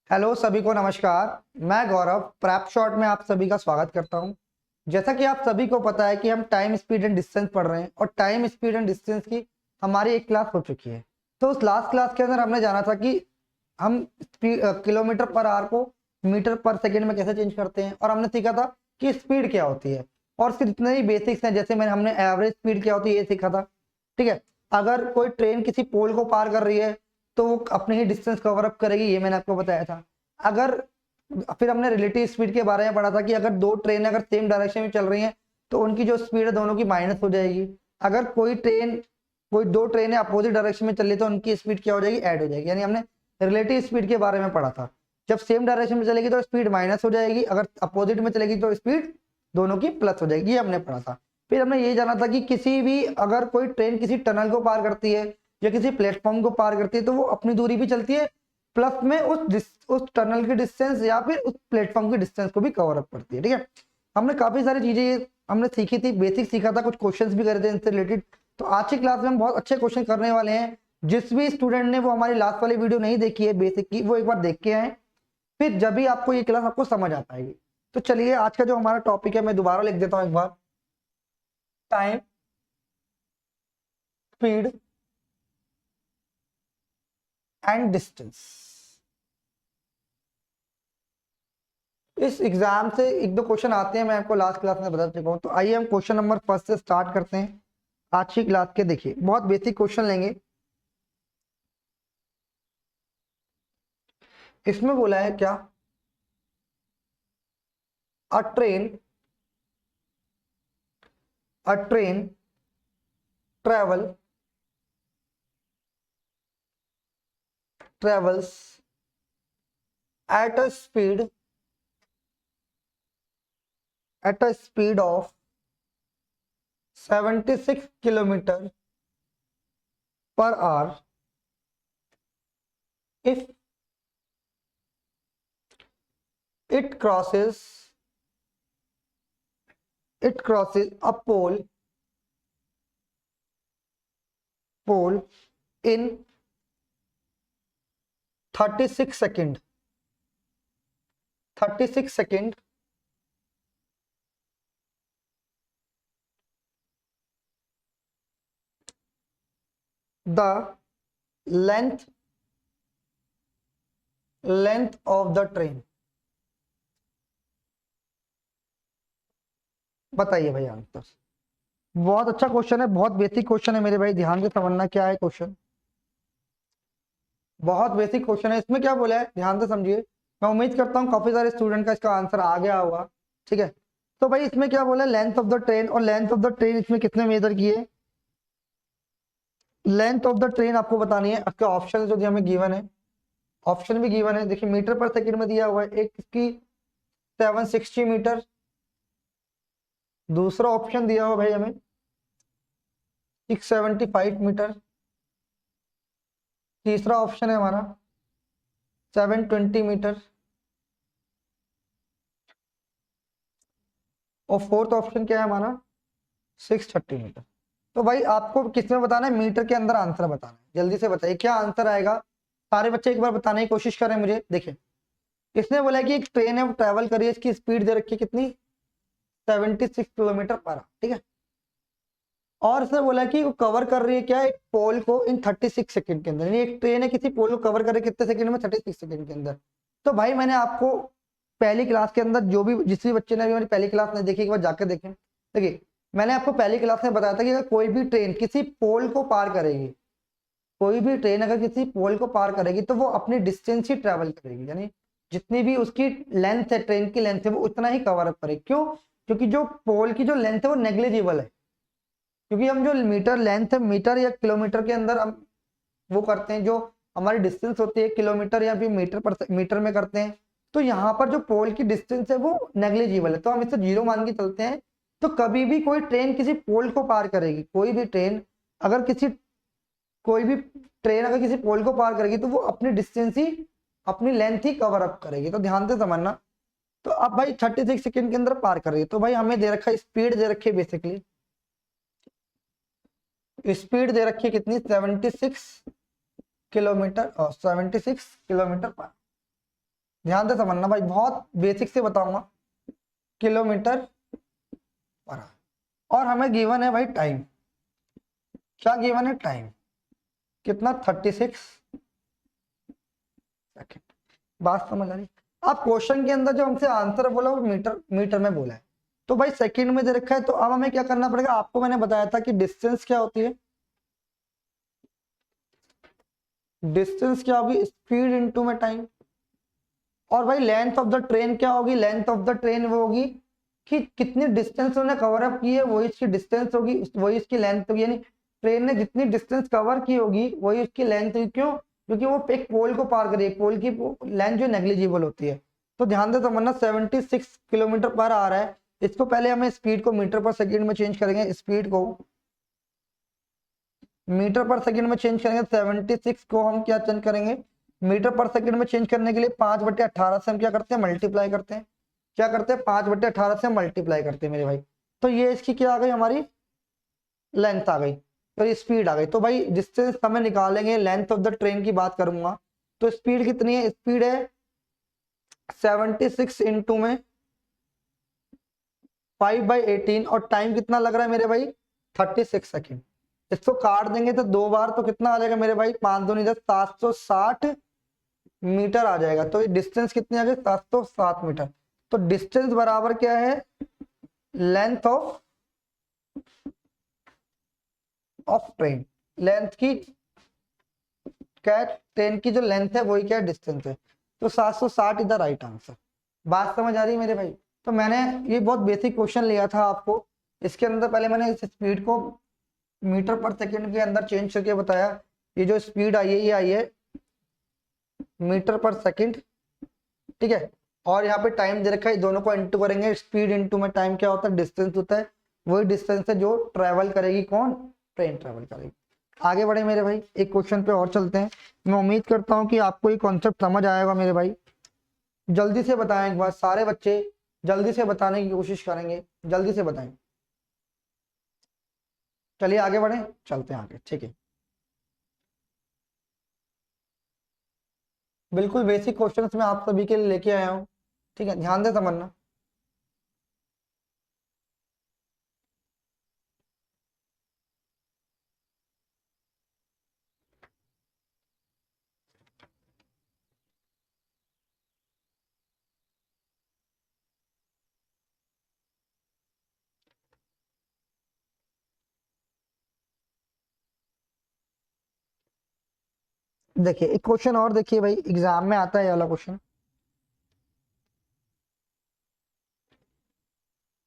Hello सभी को नमस्कार। मैं गौरव प्रैप शॉट में आप सभी का स्वागत करता हूं। जैसा कि आप सभी को पता है कि हम टाइम स्पीड एंड डिस्टेंस पढ़ रहे हैं और टाइम स्पीड एंड डिस्टेंस की हमारी एक क्लास हो चुकी है। तो उस लास्ट क्लास के अंदर हमने जाना था कि हम किलोमीटर पर आवर को मीटर पर सेकेंड में कैसे चेंज करते हैं, और हमने सीखा था कि स्पीड क्या होती है और उसके जितने भी बेसिक्स हैं, जैसे हमने एवरेज स्पीड क्या होती है ये सीखा था। ठीक है, अगर कोई ट्रेन किसी पोल को पार कर रही है तो वो अपने ही डिस्टेंस कवर अप करेगी, ये मैंने आपको बताया था। अगर फिर हमने रिलेटिव स्पीड के बारे में पढ़ा था कि अगर दो ट्रेन अगर सेम डायरेक्शन में चल रही हैं तो उनकी जो स्पीड है दोनों की माइनस हो जाएगी। अगर कोई दो ट्रेनें अपोजिट डायरेक्शन में चल रही तो उनकी स्पीड क्या हो जाएगी, ऐड हो जाएगी। यानी हमने रिलेटिव स्पीड के बारे में पढ़ा था। जब सेम डायरेक्शन में चलेगी तो स्पीड माइनस हो जाएगी, अगर अपोजिट में चलेगी तो स्पीड दोनों की प्लस हो जाएगी, ये हमने पढ़ा था। फिर हमने ये जाना था कि किसी भी अगर कोई ट्रेन किसी टनल को पार करती है या किसी प्लेटफॉर्म को पार करती है तो वो अपनी दूरी भी चलती है, प्लस में उस टनल की डिस्टेंस या फिर उस प्लेटफॉर्म की डिस्टेंस को भी कवर अप करती है। ठीक है, हमने काफी सारी चीजें हमने सीखी थी, बेसिक सीखा था, कुछ क्वेश्चंस भी करे थे इनसे रिलेटेड। तो आज की क्लास में हम बहुत अच्छे क्वेश्चन करने वाले हैं। जिस भी स्टूडेंट ने वो हमारी लास्ट वाली वीडियो नहीं देखी है बेसिक की, वो एक बार देख के आए, फिर जब भी आपको ये क्लास आपको समझ आ पाएगी। तो चलिए आज का जो हमारा टॉपिक है मैं दोबारा लिख देता हूं एक बार। Time speed and distance. इस एग्जाम से एक दो क्वेश्चन आते हैं, मैं आपको लास्ट क्लास में बता चुका हूं। तो आइए हम क्वेश्चन नंबर फर्स्ट से स्टार्ट करते हैं आज की क्लास के। देखिए बहुत बेसिक क्वेश्चन लेंगे। इसमें बोला है क्या, अ train travel travels at a speed of 76 kilometer per hour if it crosses a pole in 36 second 36 second the length of the train। बताइए भाई आंसर। बहुत अच्छा क्वेश्चन है, बहुत बेसिक क्वेश्चन है मेरे भाई, ध्यान से समझना क्या है क्वेश्चन। बहुत बेसिक क्वेश्चन है। इसमें क्या बोला है ध्यान से समझिए। मैं उम्मीद करता हूँ काफी सारे स्टूडेंट का इसका आंसर आ गया होगा। ठीक है, तो भाई इसमें क्या बोला है, लेंथ ऑफ द ट्रेन। और लेंथ ऑफ द ट्रेन इसमें कितने मेजर किए, लेंथ ऑफ द ट्रेन आपको बतानी है। आपके ऑप्शन जो हमें गिवन है, ऑप्शन भी गिवन है, देखिए मीटर पर सेकंड में दिया हुआ है। एक इसकी 760 मीटर, दूसरा ऑप्शन दिया हुआ भाई हमें 675 मीटर, तीसरा ऑप्शन है हमारा 720 मीटर, और फोर्थ ऑप्शन क्या है हमारा 630 मीटर। तो भाई आपको किसमें बताना है, मीटर के अंदर आंसर बताना है। जल्दी से बताइए क्या आंसर आएगा। सारे बच्चे एक बार बताने की कोशिश करें मुझे। देखिए इसने बोला कि एक ट्रेन है वो ट्रेवल करी है, इसकी स्पीड दे रखी है कितनी, 76 किलोमीटर पर आवर। ठीक है, और इसने बोला कि वो कवर कर रही है क्या, एक पोल को इन 36 सेकंड के अंदर। यानी एक ट्रेन है किसी पोल को कवर करे कितने सेकंड में, 36 सेकंड के अंदर। तो भाई मैंने आपको पहली क्लास के अंदर जो भी जिस भी बच्चे ने अभी मेरी पहली क्लास नहीं देखी एक बार जाकर देखें। देखिए मैंने आपको पहली क्लास में बताया था कि अगर कोई भी ट्रेन किसी पोल को पार करेगी, कोई भी ट्रेन अगर किसी पोल को पार करेगी तो वो अपनी डिस्टेंस ही ट्रेवल करेगी। यानी जितनी भी उसकी लेंथ है, ट्रेन की लेंथ है, वो उतना ही कवर अप करेगी। क्यों, क्योंकि जो पोल की जो लेंथ है वो नेग्लिजिबल है। क्योंकि हम जो मीटर लेंथ है, मीटर या किलोमीटर के अंदर हम वो करते हैं, जो हमारी डिस्टेंस होती है किलोमीटर या फिर मीटर में करते हैं। तो यहाँ पर जो पोल की डिस्टेंस है वो नेग्लिजिबल है, तो हम इसे जीरो मान के चलते हैं। तो कभी भी कोई ट्रेन किसी पोल को पार करेगी, अगर किसी कोई भी ट्रेन अगर किसी पोल को पार करेगी तो वो अपनी डिस्टेंस ही, अपनी लेंथ ही कवर अप करेगी। तो ध्यान से समझना। तो अब भाई 36 सेकंड के अंदर पार कर रही है, तो भाई हमें दे रखा है स्पीड दे रखी है, बेसिकली स्पीड दे रखी है कितनी, 76 किलोमीटर और 76 किलोमीटर पर। ध्यान से समझना भाई, बहुत बेसिक से बताऊंगा। Kilometre per our. और हमें गिवन है भाई टाइम। क्या गिवन है? टाइम। कितना? 36 सेकेंड। बात समझ आ रही? अब क्वेश्चन के अंदर जो हमसे आंसर बोला वो मीटर मीटर में बोला है, तो भाई सेकंड में दे रखा है, तो अब हमें क्या करना पड़ेगा? आपको मैंने बताया था कि डिस्टेंस क्या होती है। डिस्टेंस क्या होगी? स्पीड इनटू में टाइम। और भाई लेंथ ऑफ द ट्रेन क्या होगी? लेंथ ऑफ द ट्रेन वो होगी कि कितनी डिस्टेंस उन्होंने कवर अप की है, वही इसकी डिस्टेंस होगी, वही इसकी लेंथ होगी। यानी ट्रेन ने जितनी डिस्टेंस कवर की होगी वही उसकी लेंथ होगी। क्यों? क्योंकि वो एक पोल को पार करी है, पोल की लेंथ जो नेग्लिजिबल होती है। तो ध्यान से समझना, 76 किलोमीटर पर आ रहा है। इसको पहले हमें स्पीड को मीटर पर सेकेंड में चेंज करेंगे। स्पीड को मीटर पर सेकंड में चेंज करेंगे। 76 को हम क्या चेंज करेंगे? मीटर पर सेकंड में चेंज करने के लिए 5/18 से हम क्या करते हैं? मल्टीप्लाई करते हैं। क्या करते हैं? 5/18 से मल्टीप्लाई करते हैं मेरे भाई। तो ये इसकी क्या आ गई? हमारी लेंथ आ गई, तो स्पीड आ गई। तो भाई डिस्टेंस हमें निकालेंगे, लेंथ ऑफ द ट्रेन की बात करूंगा, तो स्पीड कितनी है? स्पीड है 76 इंटू में 5/18। और टाइम कितना लग रहा है मेरे भाई? 36 सेकेंड। इसको काट देंगे तो दो बार, तो कितना आ जाएगा मेरे भाई? 5 दूनी 10, 760 मीटर आ जाएगा। तो डिस्टेंस कितनी आ गई? 707 मीटर। तो डिस्टेंस बराबर क्या है? Length of train. लेंथ की क्या? ट्रेन की जो लेंथ है वही क्या? डिस्टेंस है। तो 760 इज द राइट आंसर। बात समझ आ रही है मेरे भाई? तो मैंने ये बहुत बेसिक क्वेश्चन लिया था आपको। इसके अंदर पहले मैंने इस स्पीड को मीटर पर सेकंड के अंदर चेंज करके बताया। ये जो स्पीड आई है ये आई है मीटर पर सेकंड, ठीक है। और यहाँ पे टाइम दे रखा है, दोनों को इंटू करेंगे। स्पीड इंटू में टाइम क्या होता है? डिस्टेंस होता है। वही डिस्टेंस है जो ट्रेवल करेगी कौन? ट्रेन ट्रेवल करेगी। आगे बढ़े मेरे भाई, एक क्वेश्चन पे और चलते हैं। मैं उम्मीद करता हूँ कि आपको ये कॉन्सेप्ट समझ आएगा मेरे भाई। जल्दी से बताएं एक बार, सारे बच्चे जल्दी से बताने की कोशिश करेंगे, जल्दी से बताएं। चलिए आगे बढ़े, चलते हैं आगे, ठीक है। बिल्कुल बेसिक क्वेश्चंस मैं आप सभी के लिए लेके आया हूँ, ठीक है, ध्यान से समझना। देखिए एक क्वेश्चन और देखिए भाई, एग्जाम में आता है ये वाला क्वेश्चन।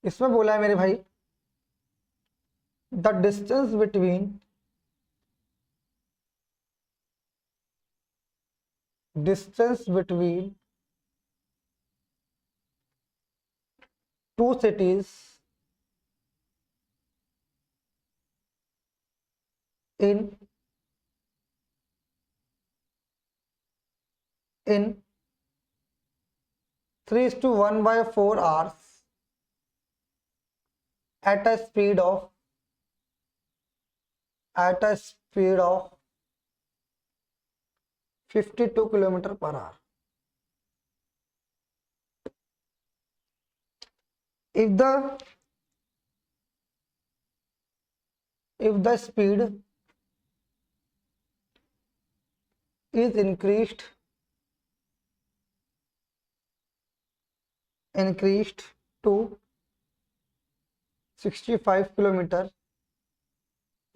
इसमें बोला है मेरे भाई, the distance between two cities in in 3:1/4 hours at a speed of 52 kilometre per our. if the if the speed is increased to 65 kilometre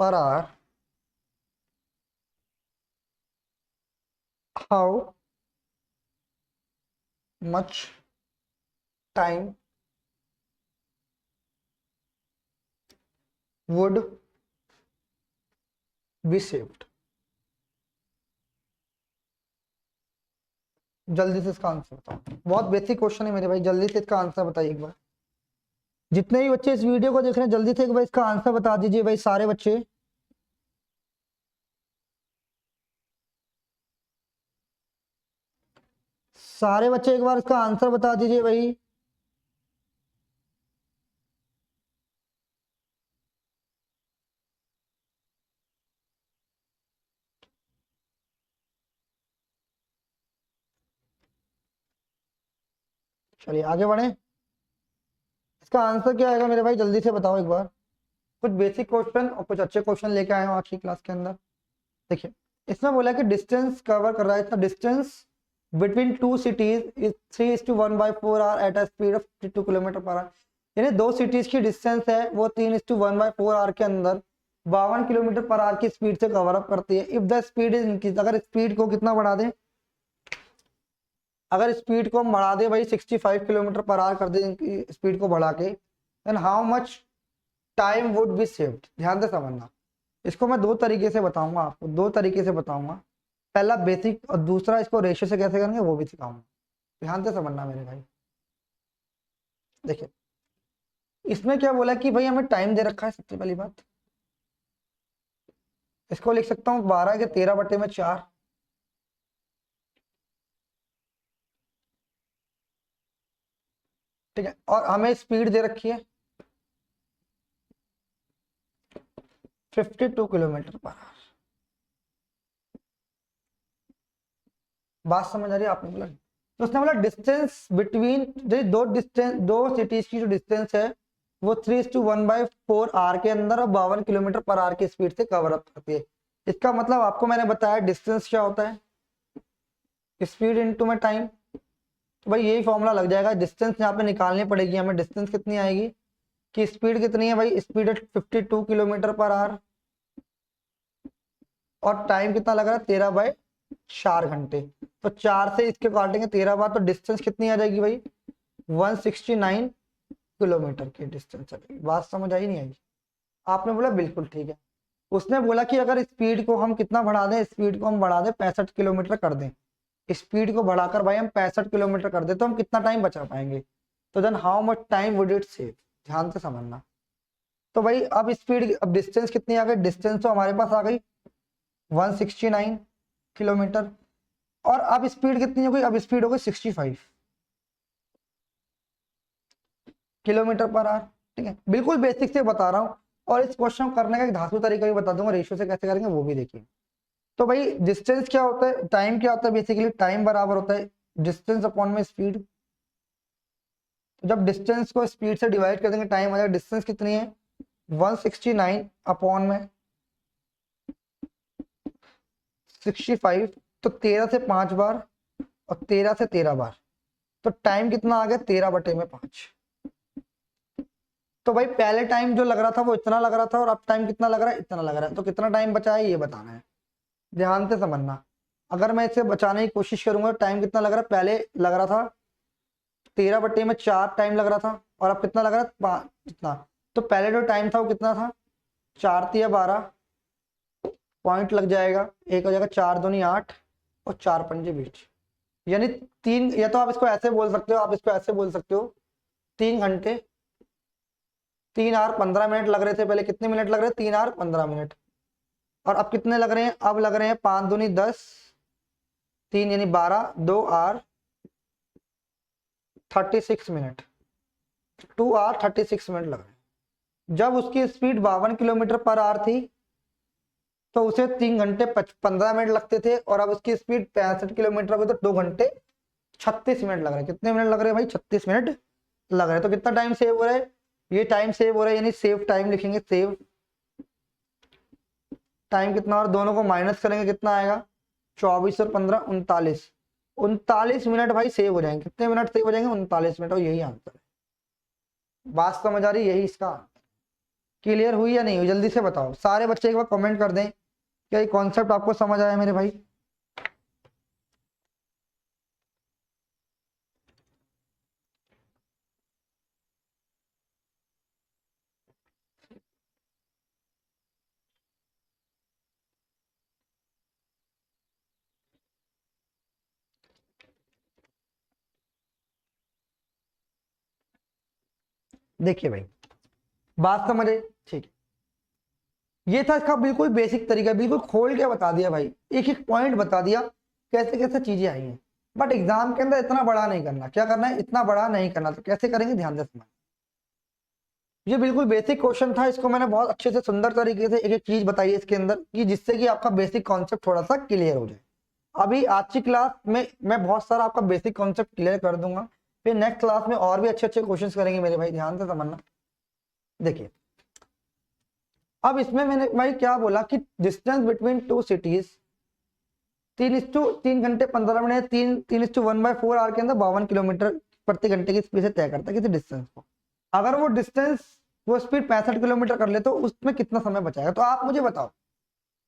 per our, how much time would be saved? जल्दी से इसका answer बताओ, बहुत basic question है मेरे भाई, जल्दी से इसका आंसर बताइए एक बार। जितने भी बच्चे इस वीडियो को देख रहे हैं जल्दी से एक बार इसका आंसर बता दीजिए भाई, सारे बच्चे। सारे बच्चे एक बार इसका आंसर बता दीजिए भाई। चलिए आगे बढ़े। इसका आंसर क्या आएगा मेरे भाई, जल्दी से बताओ एक बार। कुछ बेसिक क्वेश्चन और कुछ अच्छे क्वेश्चन लेके आए हूँ आज की क्लास के अंदर। देखिए इसमें बोला कि डिस्टेंस कवर कर रहा है, इसका distance between two cities is 3:1/4 hour at a speed of 52 kilometre per hour. यानी दो सिटीज की डिस्टेंस है वो 3:1/4 आर के अंदर 52 किलोमीटर पर आवर की स्पीड से कवर अप करती है। If the speed is increase, अगर स्पीड को कितना बढ़ा दें, अगर स्पीड को हम बढ़ा दें भाई 65 किलोमीटर पर आवर कर दें स्पीड को बढ़ा के, then how much time would be saved. ध्यान से समझना, इसको मैं दो तरीके से बताऊंगा आपको, दो तरीके से बताऊंगा। पहला बेसिक और दूसरा इसको रेशियो से कैसे करेंगे वो भी सिखाऊंगा। ध्यान से समझना मेरे भाई। देखिए इसमें क्या बोला कि भाई हमें टाइम दे रखा है। सबसे पहली बात इसको लिख सकता हूँ 12 के 13/4। ठीक है, और हमें स्पीड दे रखी है 52 किलोमीटर पर आवर। बात समझ आ रही है आपने बोला। तो उसने बोला डिस्टेंस बिटवीन दो सिटीज की जो डिस्टेंस है वो 3:1/4 आर के अंदर और 52 किलोमीटर पर आवर की स्पीड से कवर अप करती है। इसका मतलब आपको मैंने बताया डिस्टेंस क्या होता है, स्पीड इनटू में टाइम। तो भाई यही फॉर्मूला लग जाएगा। डिस्टेंस यहाँ पे निकालनी पड़ेगी हमें। डिस्टेंस कितनी आएगी कि स्पीड कितनी है भाई, स्पीड है 52 किलोमीटर पर आवर और टाइम कितना लग रहा है 13/4 घंटे। तो 4 से इसके काटेंगे 13 बार, तो डिस्टेंस कितनी आ जाएगी भाई 169 किलोमीटर की डिस्टेंस चलेगी। बात समझ आई नहीं आई? आपने बोला बिल्कुल ठीक है। उसने बोला कि अगर स्पीड को हम कितना बढ़ा दें, स्पीड को हम बढ़ा दें 65 किलोमीटर कर दें, स्पीड को बढ़ाकर भाई हम 65 किलोमीटर कर दें तो हम कितना टाइम बचा पाएंगे। तो then how much time would it save. ध्यान से समझना। तो भाई अब स्पीड, अब डिस्टेंस कितनी आ गई, डिस्टेंस तो हमारे पास आ गई 169 किलोमीटर और अब स्पीड कितनी हो गई, अब स्पीड हो गई 65 किलोमीटर पर आवर। ठीक है, बिल्कुल बेसिक से बता रहा हूँ और इस क्वेश्चन को करने का एक धांसू तरीका भी बता दूंगा, रेशियो से कैसे करेंगे वो भी देखिए। तो भाई डिस्टेंस क्या होता है, टाइम क्या होता है, बेसिकली टाइम बराबर होता है डिस्टेंस अपॉन में स्पीड। जब डिस्टेंस को स्पीड से डिवाइड कर देंगे टाइम आ जाएगा। डिस्टेंस कितनी है 169 अपॉन में 65, तो 13 से 5 बार और 13 से 13 बार, तो टाइम कितना आ गया 13/5। तो भाई पहले टाइम जो लग रहा था वो इतना लग रहा था और अब टाइम कितना लग रहा है, इतना लग रहा है। तो कितना टाइम बचा है ये बताना है। ध्यान से समझना। अगर मैं इसे बचाने की कोशिश करूंगा, टाइम कितना लग रहा है, पहले लग रहा था 13/4 टाइम लग रहा था और अब कितना लग रहा है 5 इतना। तो पहले जो टाइम था वो कितना था 4×3=12 पॉइंट लग जाएगा। एक हो जाएगा 4×2=8 और 4×5=20, यानी 3, या तो आप इसको ऐसे बोल सकते हो, आप इसको ऐसे बोल सकते हो 3 घंटे 3 और 15 मिनट लग रहे थे पहले। कितने मिनट लग रहे हैं 3 और 15 मिनट। और अब कितने लग रहे हैं, अब लग रहे हैं 5×2=10, 3 यानी 12, 2 और 36 मिनट, 2 और 36 मिनट लग रहे हैं। जब उसकी स्पीड 52 किलोमीटर पर आवर थी तो उसे 3 घंटे 15 मिनट लगते थे और अब उसकी स्पीड 65 किलोमीटर हो गई तो 2 घंटे 36 मिनट लग रहे हैं। कितने मिनट लग रहे हैं भाई 36 मिनट लग रहे हैं। तो कितना टाइम सेव हो रहा है, ये टाइम सेव हो रहा है, यानी सेव टाइम लिखेंगे, सेव टाइम कितना, और दोनों को माइनस करेंगे कितना आएगा 24 और 15 39, 39 मिनट भाई सेव हो जाएंगे। कितने मिनट सेव हो जाएंगे 39 मिनट, और यही आंसर है। बात समझ आ रही, यही इसका क्लियर हुई या नहीं हुई, जल्दी से बताओ। सारे बच्चे एक बार कमेंट कर दें क्या ये कॉन्सेप्ट आपको समझ आया मेरे भाई। देखिए भाई बात समझे, ठीक है। ये था इसका बिल्कुल बेसिक तरीका, बिल्कुल खोल के बता दिया भाई, एक एक पॉइंट बता दिया कैसे कैसे चीजें आई हैं। बट एग्जाम के अंदर इतना बड़ा नहीं करना, क्या करना है इतना बड़ा नहीं करना। तो कैसे करेंगे ध्यान से समझ। ये बिल्कुल बेसिक क्वेश्चन था, इसको मैंने बहुत अच्छे से सुंदर तरीके से एक एक चीज बताई है इसके अंदर कि जिससे कि आपका बेसिक कॉन्सेप्ट थोड़ा सा क्लियर हो जाए। अभी आज की क्लास में मैं बहुत सारा आपका बेसिक कॉन्सेप्ट क्लियर कर दूंगा, फिर नेक्स्ट क्लास में और भी अच्छे अच्छे क्वेश्चंस करेंगे मेरे भाई, ध्यान से समझना। देखिए अब इसमें मैंने भाई क्या बोला कि डिस्टेंस बिटवीन टू सिटीज 3:3 घंटे 15 मिनट 3:1/4 आवर के अंदर 52 किलोमीटर प्रति घंटे की स्पीड से तय करता है किसी डिस्टेंस को। अगर वो डिस्टेंस वो स्पीड 65 किलोमीटर कर ले तो उसमें कितना समय बचाएगा। तो आप मुझे बताओ,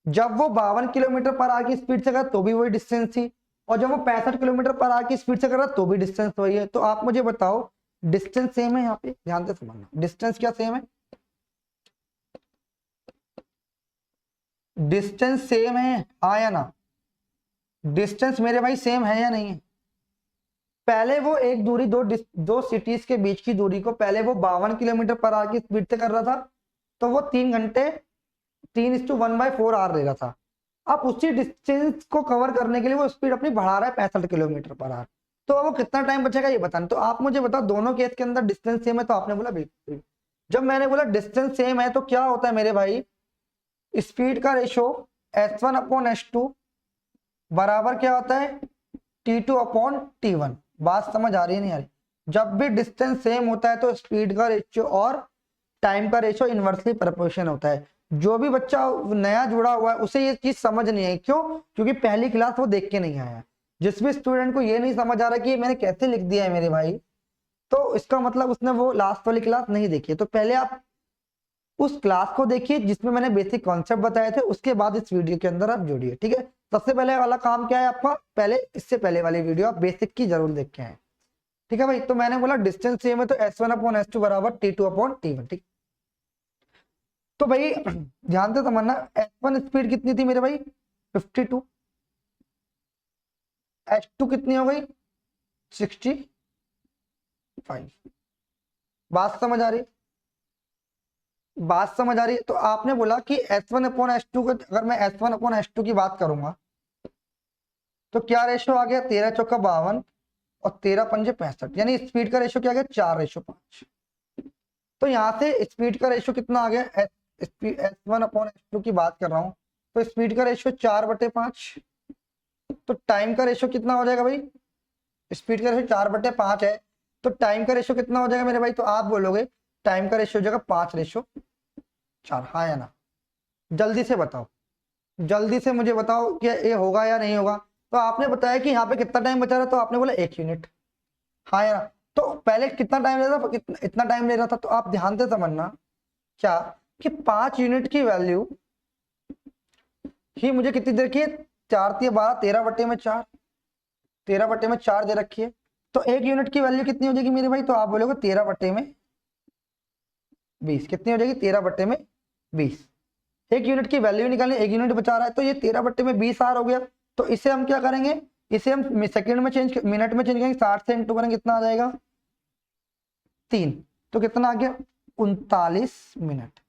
जब वो 52 किलोमीटर पर आवर की स्पीड से कर तो भी वही डिस्टेंस थी, और जब वो 65 किलोमीटर पर आवर की स्पीड से कर रहा तो भी डिस्टेंस वही है। तो आप मुझे बताओ डिस्टेंस सेम है, यहाँ पे ध्यान से समझना, डिस्टेंस क्या सेम है, डिस्टेंस सेम है हाँ या ना, डिस्टेंस मेरे भाई सेम है या नहीं है। पहले वो एक दूरी दो सिटीज के बीच की दूरी को पहले वो 52 किलोमीटर पर आवर की स्पीड से कर रहा था, तो वो 3 घंटे 3:1/4 आवर ले रहा था। अब उसी डिस्टेंस को कवर करने के लिए वो स्पीड अपनी बढ़ा रहा है 65 किलोमीटर पर आवर। तो अब वो कितना टाइम बचेगा ये बताना। तो आप मुझे बताओ दोनों केस के अंदर डिस्टेंस सेम है, तो आपने बोला बिल्कुल। जब मैंने बोला डिस्टेंस सेम है तो क्या होता है मेरे भाई, स्पीड का रेशो S1/S2 बराबर क्या होता है T2/T1। बात समझ आ रही है नहीं आ रही। जब भी डिस्टेंस सेम होता है तो स्पीड का रेशियो और टाइम का रेशियो इनवर्सली प्रोपोर्शन होता है। जो भी बच्चा नया जुड़ा हुआ है उसे ये चीज समझ नहीं है, क्यों, क्योंकि पहली क्लास वो देख के नहीं आया। जिस भी स्टूडेंट को ये नहीं समझ आ रहा कि मैंने कैसे लिख दिया है मेरे भाई, तो इसका मतलब उसने वो लास्ट वाली क्लास नहीं देखी है। तो पहले आप उस क्लास को देखिए जिसमें मैंने बेसिक कॉन्सेप्ट बताए थे, उसके बाद इस वीडियो के अंदर आप जुड़िए, ठीक है। सबसे पहले वाला काम क्या है आपका, पहले इससे पहले वाली वीडियो आप बेसिक की जरूर देख के आए, ठीक है भाई। तो मैंने बोला डिस्टेंस सेम है तो S1/S2 बराबर T2/T1, ठीक। तो भाई ध्यान से समझना, S1 स्पीड कितनी थी मेरे भाई 52, S2 कितनी हो गई 65। बात समझ आ रही, बात समझ आ रही है। तो आपने बोला कि S1/S2 को अगर मैं S1/S2 की बात करूंगा तो क्या रेशो आ गया 13×4 = 52 और 13×5 = 65, यानी स्पीड का रेशो क्या आ गया 4:5। तो यहाँ से स्पीड का रेशो कितना आ गया, S1/S2 की बात कर रहा हूँ तो स्पीड का रेशो 4/5। तो टाइम का रेशो कितना हो जाएगा भाई, स्पीड का रेशो 4/5 है तो टाइम का रेशो कितना हो जाएगा मेरे भाई। तो आप बोलोगे टाइम का रेशो हो जाएगा 5:4, हाँ या ना, जल्दी से बताओ, जल्दी से मुझे बताओ कि ये होगा या नहीं होगा। तो आपने बताया कि यहाँ पे कितना टाइम बचा रहा, तो आपने बोला 1 यूनिट, हाँ या ना। तो पहले कितना टाइम ले रहा था, इतना टाइम ले रहा था। तो आप ध्यान से समझना क्या कि 5 यूनिट की वैल्यू ही मुझे कितनी देर की है, 4×3=12, 13/4, 13/4 दे रखी है। तो 1 यूनिट की वैल्यू कितनी हो जाएगी मेरे भाई, तो आप बोलोगे 13/20, कितनी हो जाएगी 13/20। 1 यूनिट की वैल्यू निकालनी, 1 यूनिट बचा रहा है तो ये 13/20 आर हो गया। तो इसे हम क्या करेंगे, इसे हम सेकंड में चेंज, मिनट में चेंज करेंगे, 60 से इंटू करेंगे, कितना आ जाएगा 3। तो कितना आ गया 39 मिनट।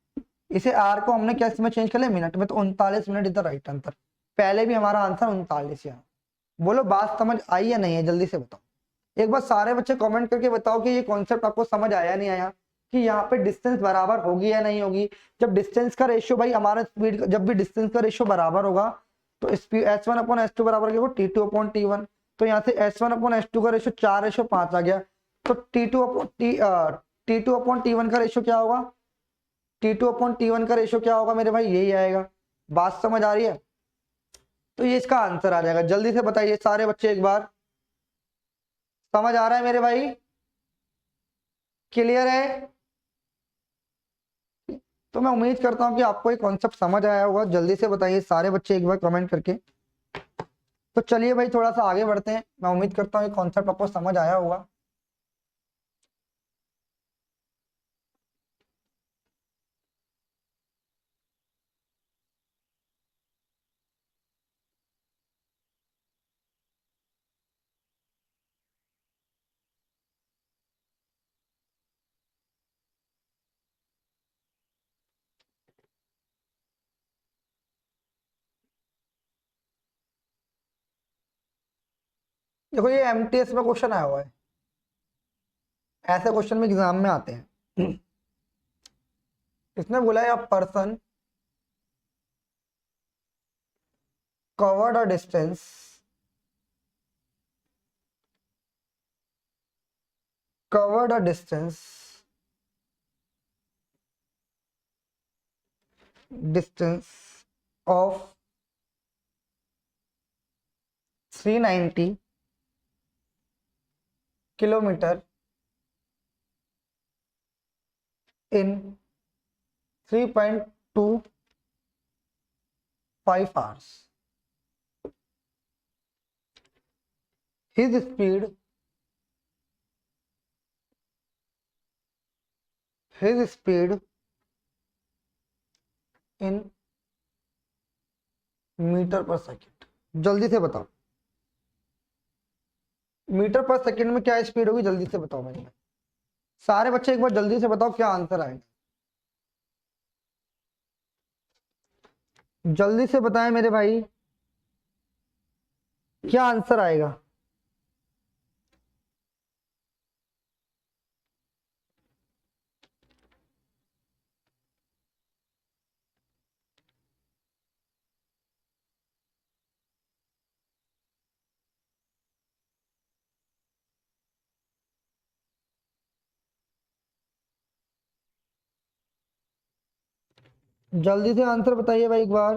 इसे आर को हमने क्या इसमें चेंज कर लिया मिनट में, तो 39 minute is the right answer. पहले भी हमारा आंसर 39 यहाँ। बोलो बात समझ आई या नहीं है, जल्दी से बताओ। एक बार सारे बच्चे कमेंट करके बताओ कि ये कॉन्सेप्ट आपको समझ आया नहीं आया, कि यहाँ पे डिस्टेंस बराबर होगी या नहीं होगी। जब डिस्टेंस का रेशियो भाई हमारा स्पीड, जब भी डिस्टेंस का रेशियो बराबर होगा तो S1/S2 बराबर क्या होगा T2/T1। तो यहाँ से S1/S2 का रेशियो 4:5 आ गया। तो T2/T1 का रेशियो क्या होगा, T2/T1 का रेशियो क्या होगा मेरे भाई, यही आएगा। बात समझ आ रही है। तो ये इसका आंसर आ जाएगा। जल्दी से बताइए सारे बच्चे एक बार, समझ आ रहा है मेरे भाई, क्लियर है। तो मैं उम्मीद करता हूं कि आपको ये कॉन्सेप्ट समझ आया होगा। जल्दी से बताइए सारे बच्चे एक बार कमेंट करके। तो चलिए भाई थोड़ा सा आगे बढ़ते हैं। मैं उम्मीद करता हूँ ये कॉन्सेप्ट आपको समझ आया होगा। देखो ये एमटीएस में क्वेश्चन आया हुआ है, ऐसे क्वेश्चन में एग्जाम में आते हैं। इसने बोला है a person covered a distance covered a distance of 390 kilometer in 3.25 hours. His speed in metre per second. जल्दी से बताओ मीटर पर सेकेंड में क्या स्पीड होगी, जल्दी से बताओ मेरे भाई। सारे बच्चे एक बार जल्दी से बताओ क्या आंसर आएगा, जल्दी से बताएं मेरे भाई क्या आंसर आएगा। जल्दी से आंसर बताइए भाई एक बार।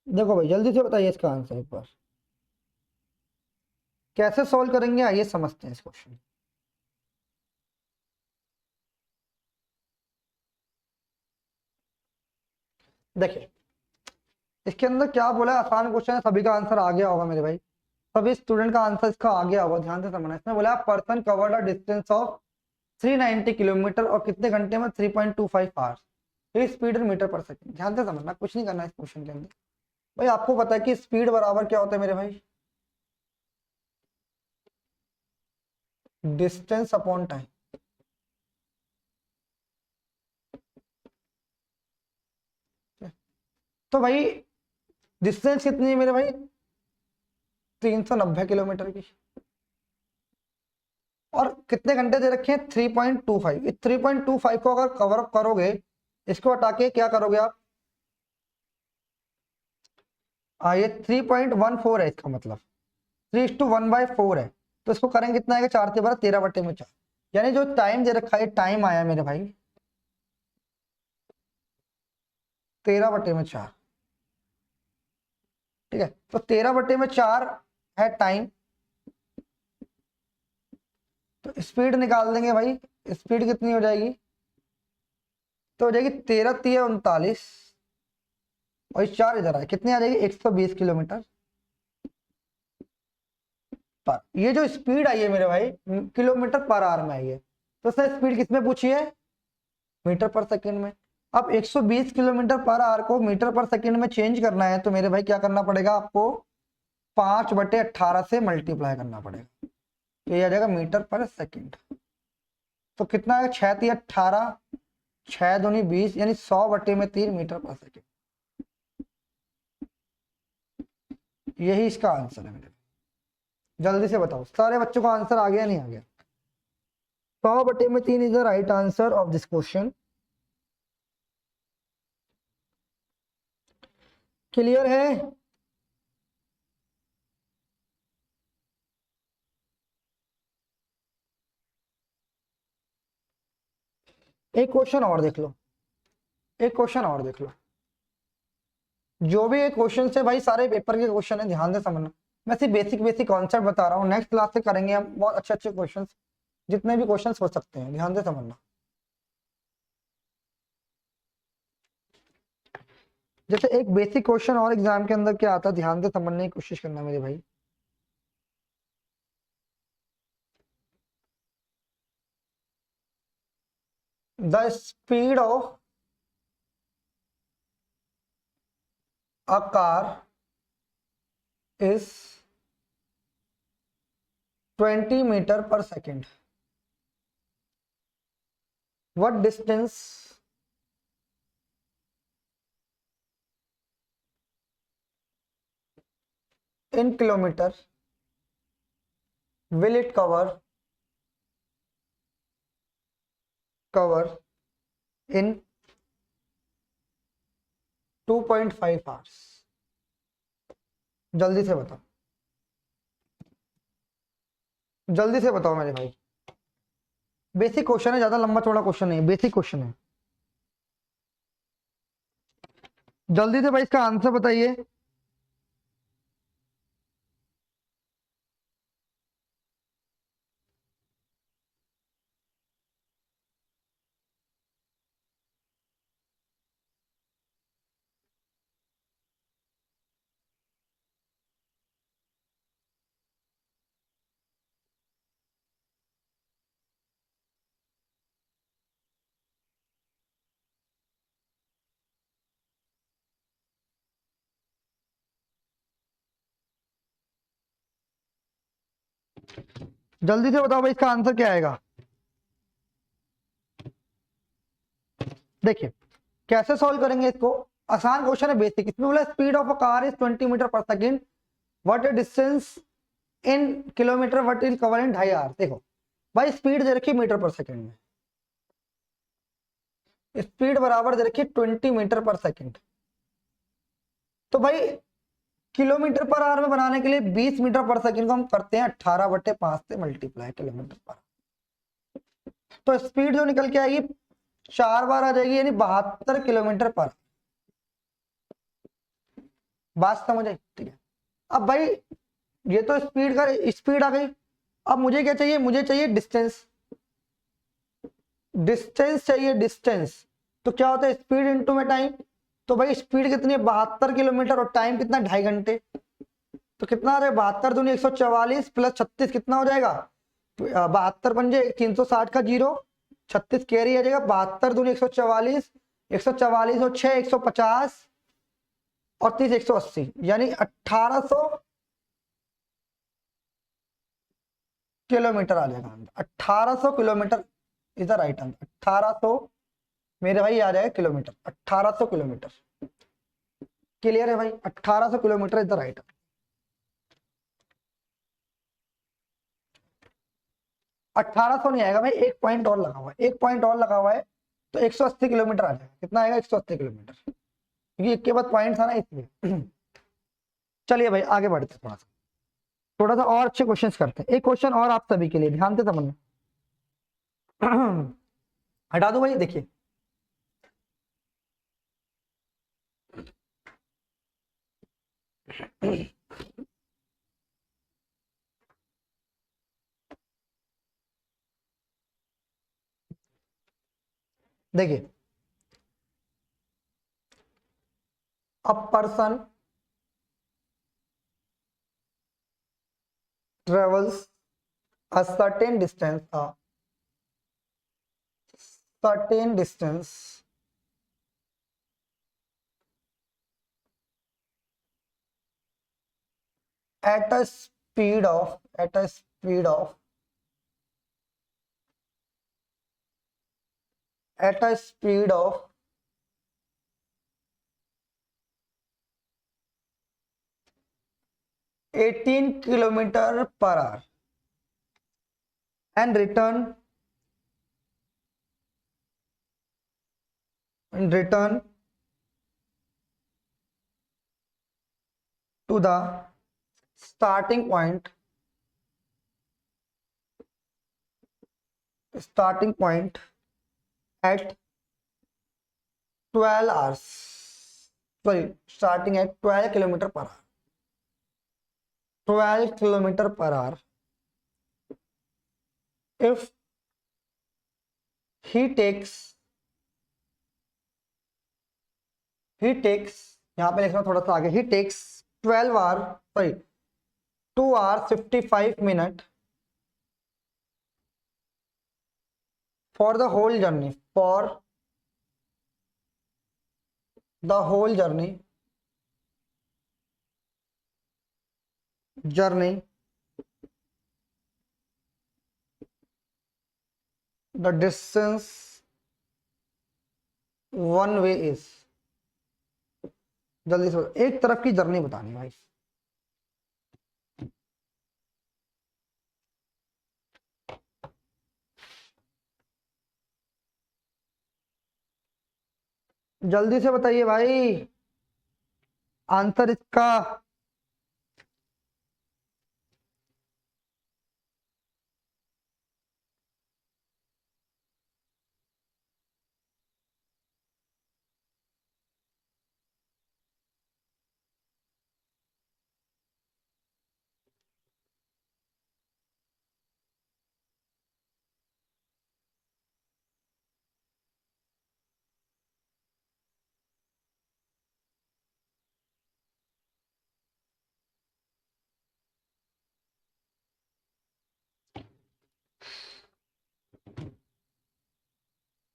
देखो भाई जल्दी से बताइए इसका आंसर एक बार। कैसे सॉल्व करेंगे आइए समझते हैं इस क्वेश्चन। देखिए इसके अंदर क्या बोला है, आसान क्वेश्चन है, सभी का आंसर आ गया होगा मेरे भाई, सभी स्टूडेंट का आंसर इसका आ गया होगा। ध्यान से समझना, इसमें बोला person covered a distance of 390 kilometre और कितने घंटे में 3.25 hours, speed in metre per second. ध्यान से समझना, कुछ नहीं करना इस क्वेश्चन के अंदर। भाई आपको पता है कि स्पीड बराबर क्या होता है मेरे भाई, डिस्टेंस अपॉन टाइम। तो भाई डिस्टेंस कितनी है मेरे भाई, 390 किलोमीटर की, और कितने घंटे दे रखे हैं 3.25। इस 3.25 को अगर कवर अप करोगे, इसको हटा के क्या करोगे आप, ये 3.14 है, इसका मतलब 3:1/4 है। तो इसको करेंगे कितना आएगा, 4 13/4, यानी जो टाइम दे रखा है टाइम आया मेरे भाई 13/4। ठीक है, तो 13/4 है टाइम, तो स्पीड निकाल देंगे भाई। स्पीड कितनी हो जाएगी, तो हो जाएगी 13×3 = 39, और 4 इधर आए, कितनी आ जाएगी 120 किलोमीटर पर। ये जो स्पीड आई है मेरे भाई किलोमीटर पर आवर में आई है, तो सर स्पीड किसमें पूछी है, मीटर पर सेकंड में। अब 120 किलोमीटर पर आवर को मीटर पर सेकंड में चेंज करना है, तो मेरे भाई क्या करना पड़ेगा आपको, 5/18 से मल्टीप्लाई करना पड़ेगा, ये आ जाएगा मीटर पर सेकंड। तो कितना है, 6×3 = 18, 6×2 = 20, यानी 100/3 मीटर पर सेकंड। यही इसका आंसर है मेरे। जल्दी से बताओ सारे बच्चों का आंसर आ गया नहीं आ गया। 100/3 is the right answer of this question. Clear है, एक क्वेश्चन और देख लो, एक क्वेश्चन और देख लो। जो भी एक क्वेश्चन से भाई सारे पेपर के क्वेश्चन है, ध्यान से समझना। मैं सिर्फ बेसिक बेसिक कॉन्सेप्ट बता रहा हूँ, नेक्स्ट क्लास से करेंगे हम बहुत अच्छे अच्छे क्वेश्चन, जितने भी क्वेश्चन हो सकते हैं, ध्यान से समझना। जैसे एक बेसिक क्वेश्चन और एग्जाम के अंदर क्या आता है, ध्यान से समझने की कोशिश करना मेरे भाई। The speed of a car is 20 metre per second. What distance in kilometer will it cover in 2.5 hours? जल्दी से बताओ, जल्दी से बताओ मेरे भाई। बेसिक क्वेश्चन है, ज्यादा लंबा चौड़ा क्वेश्चन नहीं है, बेसिक क्वेश्चन है। जल्दी से भाई इसका आंसर बताइए। जल्दी से बताओ भाई इसका आंसर क्या आएगा। देखिए कैसे सॉल्व करेंगे इसको, आसान क्वेश्चन है, बेसिक। इसमें बोला speed of a car is 20 metre per second, what is distance in kilometre, what is cover in 2.5 hour. देखो भाई स्पीड दे रखी मीटर पर सेकंड में, स्पीड बराबर दे रखी 20 मीटर पर सेकंड। तो भाई किलोमीटर पर आवर में बनाने के लिए 20 मीटर पर सेकंड को हम करते हैं 18/5 से मल्टीप्लाई किलोमीटर पर। तो स्पीड जो निकल के आएगी 4 बार आ जाएगी, यानी 72 किलोमीटर पर। बात समझ आई? ठीक है। अब भाई ये तो स्पीड का स्पीड आ गई। अब मुझे क्या चाहिए, मुझे चाहिए डिस्टेंस, डिस्टेंस चाहिए, डिस्टेंस। तो क्या होता है स्पीड इंटू में टाइम। तो भाई स्पीड कितनी है 72 किलोमीटर और टाइम कितना 2.5 घंटे। तो कितना आ जाएगा 72 दूनी 144 प्लस 36 कितना हो जाएगा 72 पंजे 360 का जीरो, 36 कैरी आ जाएगा। 72 दूनी 144, 144 और 6 150 और 30 180, यानी 1800 किलोमीटर आ जाएगा। 1800 kilometre is the right answer. 1800 मेरे भाई आ जाएगा किलोमीटर, 1800 किलोमीटर। क्लियर है भाई? 1800 किलोमीटर इज द राइट। 1800 नहीं आएगा भाई, एक पॉइंट और लगा हुआ है, एक पॉइंट और लगा हुआ है, तो 180 किलोमीटर आ जाएगा। कितना आएगा 180 किलोमीटर, क्योंकि एक के बाद पॉइंट था ना इसलिए। चलिए भाई आगे बढ़ते हैं, थोड़ा सा और अच्छे क्वेश्चंस करते हैं। एक क्वेश्चन और आप सभी के लिए, ध्यान से समझना। हटा दो भाई, देखिए देखिए a person travels a certain distance at a speed of 18 kilometer per hour and return to the starting point at 12 hours, sorry, starting at 12 kilometer per hour, 12 kilometer per hour. If he takes यहाँ पे लिखना थोड़ा सा आगे, he takes 12 hour, sorry, 2 hours 55 minutes for the whole journey, the distance one way is, जल्दी से एक तरफ की जर्नी बतानी भाई, जल्दी से बताइए भाई आंसर इसका।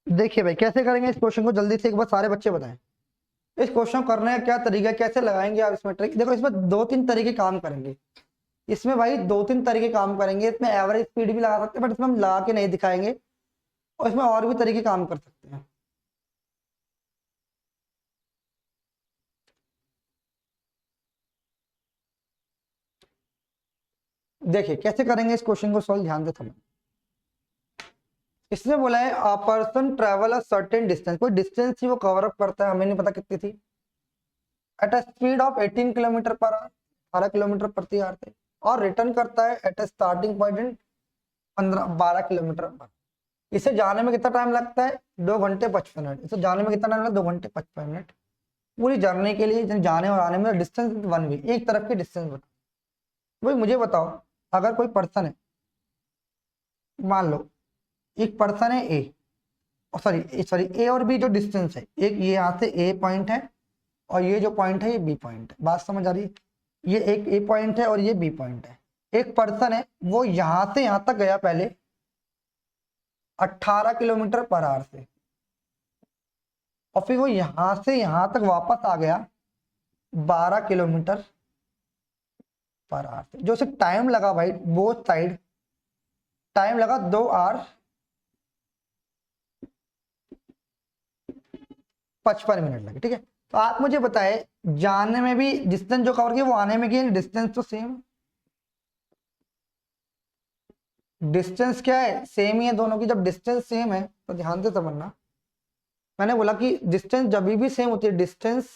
देखिए भाई कैसे करेंगे इस क्वेश्चन को, जल्दी से एक बार सारे बच्चे बताएं। इस क्वेश्चन को करने का क्या तरीका है, कैसे लगाएंगे आप इसमें ट्रिक। देखो इसमें दो तीन तरीके काम करेंगे। इसमें भाई दो तीन तरीके काम करेंगे। इसमें एवरेज स्पीड भी लगा सकते हैं बट इसमें हम लगा के नहीं दिखाएंगे, और इसमें और भी तरीके काम कर सकते हैं। देखिए कैसे करेंगे इस क्वेश्चन को सॉल्व, ध्यान से समझ। इसमें बोला है a person travel a certain distance, कोई डिस्टेंस ही वो कवर अप करता है, हमें नहीं पता कितनी थी, eight a speed of 18 kilometre per our, 18 kilometre प्रति आवर से, और रिटर्न करता है at a starting point in 12 kilometre पर। इसे जाने में कितना टाइम लगता है, 2 घंटे 55 मिनट। इसे जाने में कितना टाइम लगता है, 2 घंटे 55 मिनट। पूरी जर्नी के लिए जाने और आने में डिस्टेंस वन वे, एक तरफ की डिस्टेंस बताओ। भाई मुझे बताओ, अगर कोई पर्सन है, मान लो एक पर्सन है ए, सॉरी सॉरी ए और बी जो डिस्टेंस है, एक ये यहाँ से ए पॉइंट है और ये जो पॉइंट है ये बी पॉइंट है, बात समझ आ रही है। ये एक ए पॉइंट है और ये बी पॉइंट है। एक पर्सन है वो यहाँ से यहाँ तक गया पहले 18 किलोमीटर पर आवर से, और फिर वो यहां से यहां तक वापस आ गया 12 किलोमीटर पर आवर से। जो उसे टाइम लगा भाई बोथ साइड, टाइम लगा 2 hour 55 मिनट लगे, ठीक है। तो आप मुझे बताए जाने में भी डिस्टेंस जो कवर किया वो आने में किया, डिस्टेंस तो सेम, डिस्टेंस क्या है, सेम ही है दोनों की। जब डिस्टेंस सेम है तो ध्यान से समझना, मैंने बोला कि डिस्टेंस जब भी सेम होती है, डिस्टेंस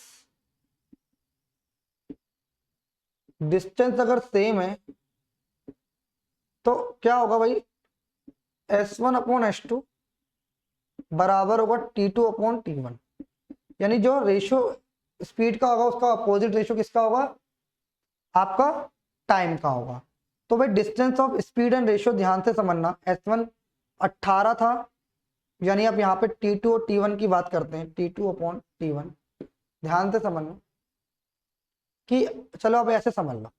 डिस्टेंस अगर सेम है तो क्या होगा भाई, S1/S2 बराबर होगा T2/T1। यानी जो रेशियो स्पीड का होगा उसका अपोजिट रेशियो किसका होगा, आपका टाइम का होगा। तो भाई distance of speed and ratio ध्यान से समझना, S1 18 था, यानी आप यहाँ पे T2 और T1 की बात करते हैं, T2/T1। ध्यान से समझना कि चलो अब ऐसे समझ लो,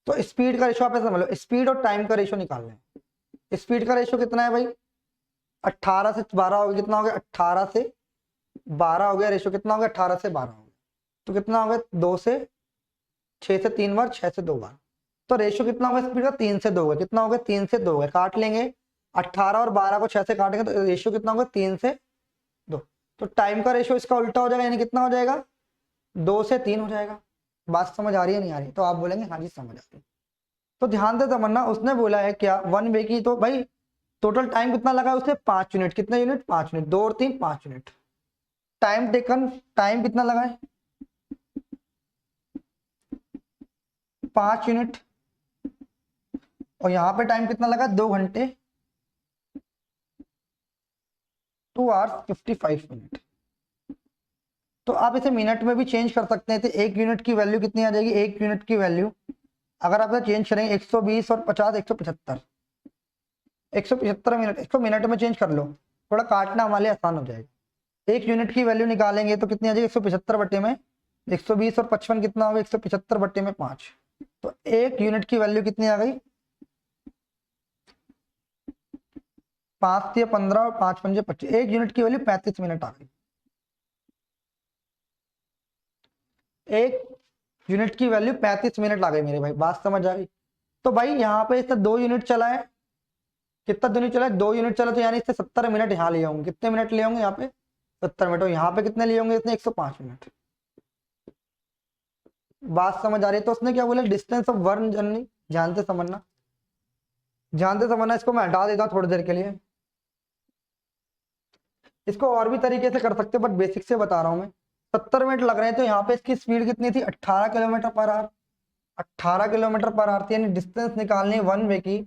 तो स्पीड का रेशियो आप ऐसे समझ लो, स्पीड और टाइम का रेशियो निकालना है। स्पीड का रेशियो कितना है भाई, 18 से 12 हो गया, कितना हो गया 18 से 12 हो गया, रेशियो कितना हो गया 18 से 12 हो गया, तो कितना हो गया 2 से 6 से 3 बार, 6 से 2 बार। तो रेशियो कितना होगा स्पीड का, 3 से 2 है, कितना हो गया 3 से 2 है, काट लेंगे 18 और 12 को 6 से काटेंगे तो रेशियो कितना होगा 3 से 2। तो टाइम का रेशियो इसका उल्टा हो जाएगा, यानी कितना हो जाएगा 2 से 3 हो जाएगा। बात समझ आ रही है नहीं आ रही, तो आप बोलेंगे हाँ जी समझ आ रही है। तो ध्यान से समझना, उसने बोला है क्या वन वे की, तो भाई टोटल टाइम कितना लगा उसने 5 यूनिट, कितने यूनिट 5 यूनिट, 2 और 3 5 यूनिट। टाइम टेकन, टाइम कितना लगा है 5 यूनिट, और यहाँ पे टाइम कितना लगा 2 घंटे 2 hours 55 मिनट। तो आप इसे मिनट में भी चेंज कर सकते हैं, तो 1 यूनिट की वैल्यू कितनी आ जाएगी, 1 यूनिट की वैल्यू अगर आप चेंज करेंगे 120 और 50 175, 175 मिनट, इसको मिनट में चेंज कर लो, थोड़ा काटना हमारे लिए आसान हो जाएगा। 1 यूनिट की वैल्यू निकालेंगे तो कितनी आ जाएगी 175 बटे में 120 और 55 कितना होगा 175 बटे में 5, तो 1 यूनिट की वैल्यू कितनी आ गई 5 से 15 और 5 पंजे 25, 1 यूनिट की वैल्यू 35 मिनट आ गई। 1 यूनिट की वैल्यू 35 मिनट आ गई मेरे भाई, बात समझ आ गई। तो भाई यहाँ पे इससे 2 यूनिट चला है, कितना 2 यूनिट चला है 2 यूनिट चला, तो यानी इससे 70 मिनट यहाँ ले होंगे, कितने मिनट ले होंगे यहाँ पे 70 मिनट, और यहाँ पे कितने लिए होंगे इसने 105 मिनट। बात समझ आ रही है। तो उसने क्या बोला डिस्टेंस ऑफ वन जर्नी, ध्यान से समझना, ध्यान से समझना, इसको मैं हटा देता हूँ थोड़ी देर के लिए। इसको और भी तरीके से कर सकते हैं, बट बेसिक से बता रहा हूँ मैं। 70 मिनट लग रहे हैं, तो यहाँ पे इसकी स्पीड कितनी थी, 18 kilometre per our. 18 kilometre per our थी, यानी डिस्टेंस निकालनी है वन वे की,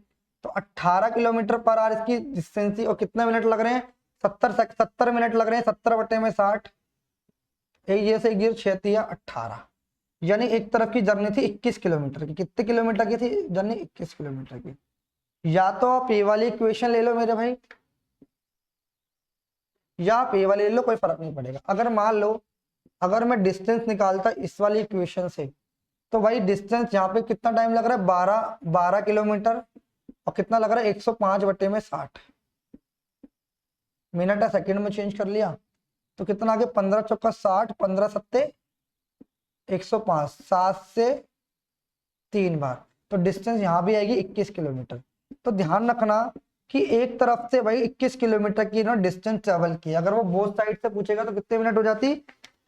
तो 18 किलोमीटर पर आवर इसकी डिस्टेंस थी। और कितने मिनट लग रहे हैं, 70 मिनट लग रहे हैं। 70 बटे में 60, एक ये से एक जीरो 18, यानी एक तरफ की जर्नी थी 21 किलोमीटर की। कितने किलोमीटर की थी जर्नी, 21 किलोमीटर की। या तो आप ये वाली इक्वेशन ले लो मेरे भाई, या आप ये वाली ले लो, कोई फर्क नहीं पड़ेगा। अगर मान लो अगर मैं डिस्टेंस निकालता इस वाली इक्वेशन से, तो भाई डिस्टेंस यहाँ पे कितना टाइम लग रहा है, 12 किलोमीटर। और कितना लग रहा है, 105 बटे में 60। मिनट है सेकंड में चेंज कर लिया, तो कितना आगे, 15 चौका 60, 15 सत्ते 105, 7 से 3 बार, तो डिस्टेंस यहाँ भी आएगी 21 किलोमीटर। तो ध्यान रखना कि एक तरफ से भाई 21 किलोमीटर की ना डिस्टेंस ट्रेवल की, अगर वो बोथ साइड से पूछेगा तो कितने मिनट हो जाती,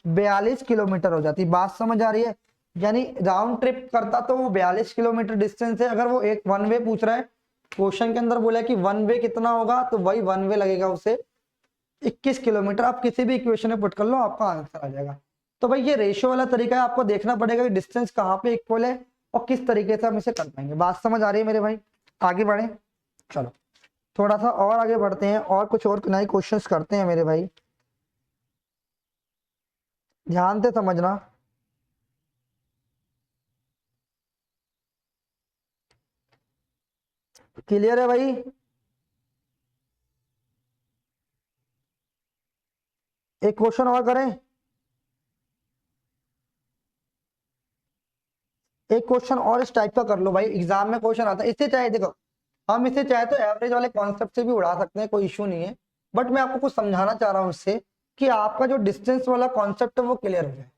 42 किलोमीटर हो जाती। बात समझ आ रही है, यानी राउंड ट्रिप करता तो वो 42 किलोमीटर डिस्टेंस है। अगर वो एक वन वे पूछ रहा है, क्वेश्चन के अंदर बोला कि वन वे कितना होगा, तो वही वन वे लगेगा उसे 21 किलोमीटर। आप किसी भी इक्वेशन में पुट कर लो, आपका आंसर आ जाएगा। तो भाई ये रेशियो वाला तरीका है, आपको देखना पड़ेगा कि डिस्टेंस कहाँ पे इक्वल है और किस तरीके से हम इसे कर पाएंगे। बात समझ आ रही है मेरे भाई, आगे बढ़े, चलो थोड़ा सा और आगे बढ़ते हैं और कुछ और नए क्वेश्चंस करते हैं मेरे भाई, ध्यान से समझना। क्लियर है भाई, एक क्वेश्चन और करें, एक क्वेश्चन और इस टाइप का कर लो भाई, एग्जाम में क्वेश्चन आता है इससे। चाहे देखो, हम इसे चाहे तो एवरेज वाले कॉन्सेप्ट से भी उड़ा सकते हैं, कोई इशू नहीं है, बट मैं आपको कुछ समझाना चाह रहा हूं इससे, कि आपका जो डिस्टेंस वाला कॉन्सेप्ट है वो क्लियर हो जाए।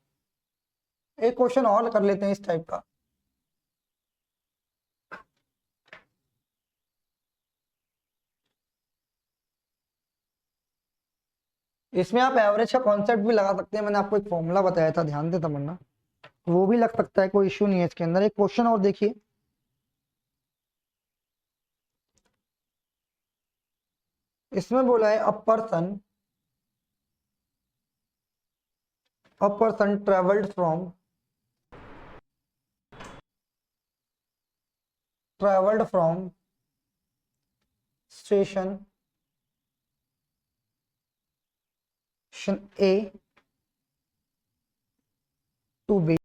एक क्वेश्चन और कर लेते हैं इस टाइप का। इसमें आप एवरेज का कॉन्सेप्ट भी लगा सकते हैं, मैंने आपको एक फॉर्मूला बताया था, ध्यान से समझना, वो भी लग सकता है, कोई इशू नहीं है इसके अंदर। एक क्वेश्चन और देखिए, इसमें बोला है a person travelled from station A to B